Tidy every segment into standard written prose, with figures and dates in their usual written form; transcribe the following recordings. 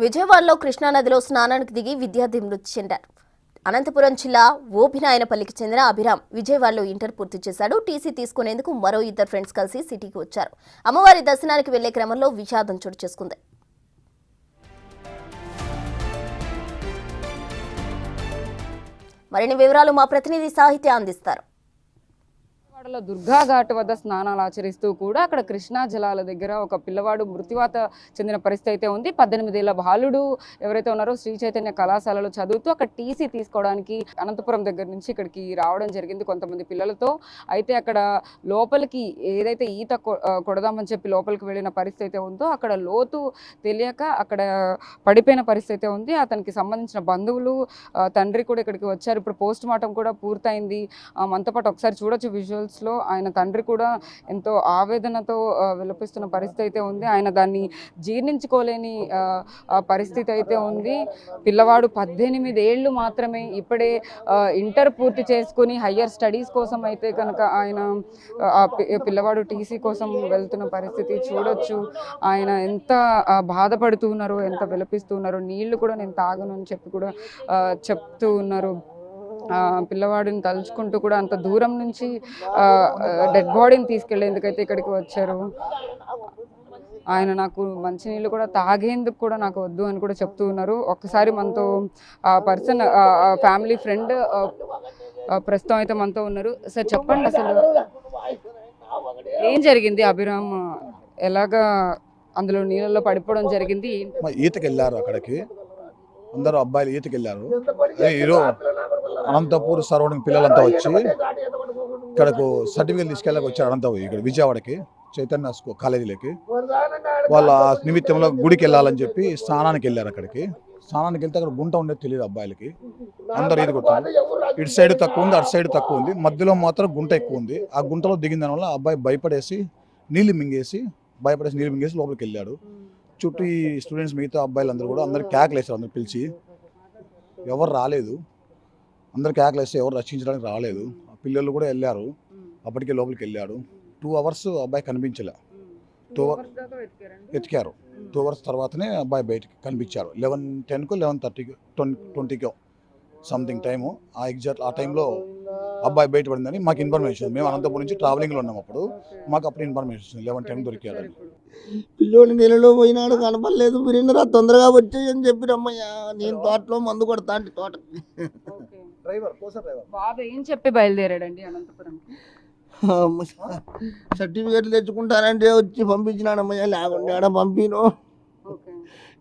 విజయవాడలో కృష్ణానదిలో స్నానానికి దిగి విద్యార్థి మృతి చెందారు. అనంతపురం జిల్లా ఓబినాయనపల్లికి చెందిన అభిరామ్ విజయవాడలో ఇంటర్ పూర్తి చేశాడు. టీసీ తీసుకునేందుకు మరో ఇద్దరు ఫ్రెండ్స్ కలిసి సిటీకి వచ్చారు. అమ్మవారి దర్శనానికి వెళ్లే క్రమంలో విషాదం చోటు చేసుకుంది. మరిన్ని వివరాలు మా ప్రతినిధి సాహిత్య అందిస్తారు. దుర్గా ఘాట్ వద్ద స్నానాలు ఆచరిస్తూ కూడా అక్కడ కృష్ణా జలాల దగ్గర ఒక పిల్లవాడు మృత్యువాత చెందిన పరిస్థితి అయితే ఉంది. 18 ఏళ్ల బాలుడు ఎవరైతే ఉన్నారో శ్రీ చైతన్య కళాశాలలో చదువుతూ అక్కడ టీసీ తీసుకోవడానికి అనంతపురం దగ్గర నుంచి ఇక్కడికి రావడం జరిగింది కొంతమంది పిల్లలతో. అయితే అక్కడ లోపలికి ఏదైతే ఈత కొడదామని చెప్పి లోపలికి వెళ్ళిన పరిస్థితి అయితే ఉందో అక్కడ లోతు తెలియక అక్కడ పడిపోయిన పరిస్థితి అయితే ఉంది. అతనికి సంబంధించిన బంధువులు తండ్రి కూడా ఇక్కడికి వచ్చారు. ఇప్పుడు పోస్ట్ మార్టం కూడా పూర్తయింది. మనతో పాటు ఒకసారి చూడొచ్చు విజువల్స్ లో. ఆయన తండ్రి కూడా ఎంతో ఆవేదనతో విలపిస్తున్న పరిస్థితి అయితే ఉంది. ఆయన దాన్ని జీర్ణించుకోలేని పరిస్థితి అయితే ఉంది. పిల్లవాడు 18 ఏళ్ళు మాత్రమే, ఇప్పుడే ఇంటర్ పూర్తి చేసుకుని హయ్యర్ స్టడీస్ కోసం అయితే కనుక ఆయన పిల్లవాడు టీసీ కోసం వెళ్తున్న పరిస్థితి చూడొచ్చు. ఆయన ఎంత బాధపడుతూ ఉన్నారో, ఎంత విలపిస్తూ ఉన్నారో. నీళ్లు కూడా నేను తాగను అని చెప్పి కూడా చెప్తూ ఉన్నారు. పిల్లవాడిని తలుచుకుంటూ కూడా అంత దూరం నుంచి డెడ్ బాడీని తీసుకెళ్లేందుకైతే ఇక్కడికి వచ్చారు. ఆయన నాకు మంచినీళ్ళు కూడా తాగేందుకు కూడా నాకు వద్దు అని కూడా చెప్తూ ఉన్నారు. ఒక్కసారి మనతో పర్సన్ ఫ్యామిలీ ఫ్రెండ్ ప్రస్తుతం అయితే మనతో ఉన్నారు. సార్ చెప్పండి, అసలు ఏం జరిగింది? అభిరామ్ ఎలాగా అందులో నీళ్ళలో పడిపోవడం జరిగింది? ఈతకి వెళ్ళారు, అక్కడికి అందరూ అబ్బాయిలు ఈతకి వెళ్ళారు. ఈరోజు అనంతపూర్ సరౌండింగ్ పిల్లలంతా వచ్చి ఇక్కడకు సర్టిఫికేట్ తీసుకెళ్ళక వచ్చారు. అనంతపూర్ ఇక్కడ విజయవాడకి చైతన్య కాలేజీలకి వాళ్ళ నిమిత్తంలో గుడికి వెళ్ళాలని చెప్పి స్నానానికి వెళ్ళారు. అక్కడికి స్నానానికి వెళ్తే అక్కడ గుంట ఉండేది తెలియదు అబ్బాయిలకి. అందరూ ఈత కొట్టారు. ఇటు సైడ్ తక్కువ ఉంది, అటు సైడ్ తక్కువ ఉంది, మధ్యలో మాత్రం గుంట ఎక్కువ ఉంది. ఆ గుంటలో దిగిన దానివల్ల అబ్బాయి భయపడేసి నీళ్ళు మింగేసి లోపలికి వెళ్ళాడు. చుట్టూ ఈ స్టూడెంట్స్ మిగతా అబ్బాయిలు అందరూ కూడా అందరు కేకలేసారు. అందరు పిలిచి ఎవరు రాలేదు. అందరు కేకలేస్తే ఎవరు రక్షించడానికి రాలేదు. పిల్లలు కూడా వెళ్ళారు, అప్పటికే లోపలికి వెళ్ళాడు. 2 అవర్స్ అబ్బాయి కనిపించలే. 2 వెతికారు. 2 అవర్స్ తర్వాతనే అబ్బాయి బయటికి కనిపించారు. 11:10కో 11:30కో 20కో సంథింగ్ టైము. ఆ టైంలో అబ్బాయి బయటపడిందని మాకు ఇన్ఫర్మేషన్. మేము అనంతపురం నుంచి ట్రావెలింగ్లో ఉన్నాం. అప్పుడు ఇన్ఫర్మేషన్ 11:10 దొరికాడని. పిల్లోని నీళ్ళలో పోయినాడు, కనపడలేదు. మీరేంద్రా తొందరగా వచ్చేయి అని చెప్పి రమ్మయ్యా. నేను తోటలో మందు కొడతా అంటే తోటకి బాబు ఏం చెప్పి బయలుదేరాడండి అనంతపురం? సర్టిఫికేట్లు తెచ్చుకుంటానంటే వచ్చి పంపించినాడమ్మయ్యా. లేకుండా పంపిను.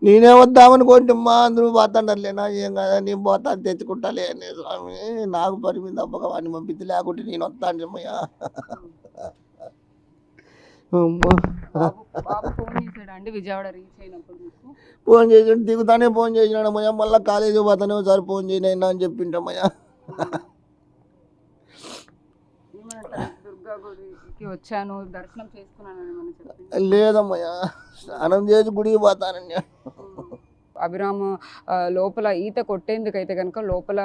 నేనే వద్దామనుకోంటమ్మా, అందరూ పోతాండర్లేనా, ఏం కదా నేను పోతాను తెచ్చుకుంటాలే అనే స్వామి. నాకు పరిమితి అబ్బగా వాడిని పంపించి లేకుంటే నేను వస్తానమ్మయ్యా. ఫోన్ చేసి దిగుతానే ఫోన్ చేసినాడమ్మయ్యా. మళ్ళీ కాలేజీ పోతానే ఒకసారి ఫోన్ చేయనైనా అని చెప్పింటమ్మయ్యా. వచ్చాను, దర్శనం చేసుకున్నాను లేదమ్మయ్యా, స్నానం చేసి గుడికి పోతానని. అభిరామ్ లోపల ఈత కొట్టేందుకైతే కనుక లోపల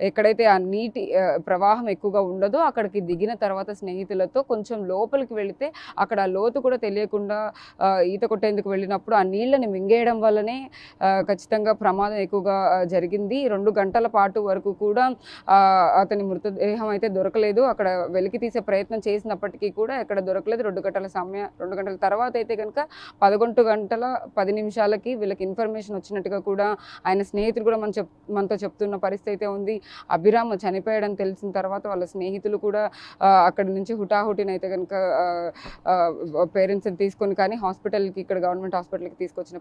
ఎక్కడైతే ఆ నీటి ప్రవాహం ఎక్కువగా ఉండదో అక్కడికి దిగిన తర్వాత స్నేహితులతో కొంచెం లోపలికి వెళితే అక్కడ లోతు కూడా తెలియకుండా ఈత కొట్టేందుకు వెళ్ళినప్పుడు ఆ నీళ్ళని మింగేయడం వల్లనే ఖచ్చితంగా ప్రమాదం ఎక్కువగా జరిగింది. 2 గంటల పాటు వరకు కూడా అతని మృతదేహం అయితే దొరకలేదు. అక్కడ వెలికి తీసే ప్రయత్నం చేసినప్పటికీ కూడా ఎక్కడ దొరకలేదు. 2 గంటల తర్వాత అయితే కనుక 11 గంటల 10 నిమిషాలకి వీళ్ళకి ఇన్ఫర్మేషన్ వచ్చినట్టుగా కూడా ఆయన స్నేహితులు కూడా మనతో చెప్తున్న పరిస్థితి అయితే ఉంది. అభిరామ్ చనిపోయాడని తెలిసిన తర్వాత వాళ్ళ స్నేహితులు కూడా అక్కడి నుంచి హుటాహుటిన అయితే కనుక పేరెంట్స్ని తీసుకొని కానీ హాస్పిటల్కి, ఇక్కడ గవర్నమెంట్ హాస్పిటల్కి తీసుకొచ్చిన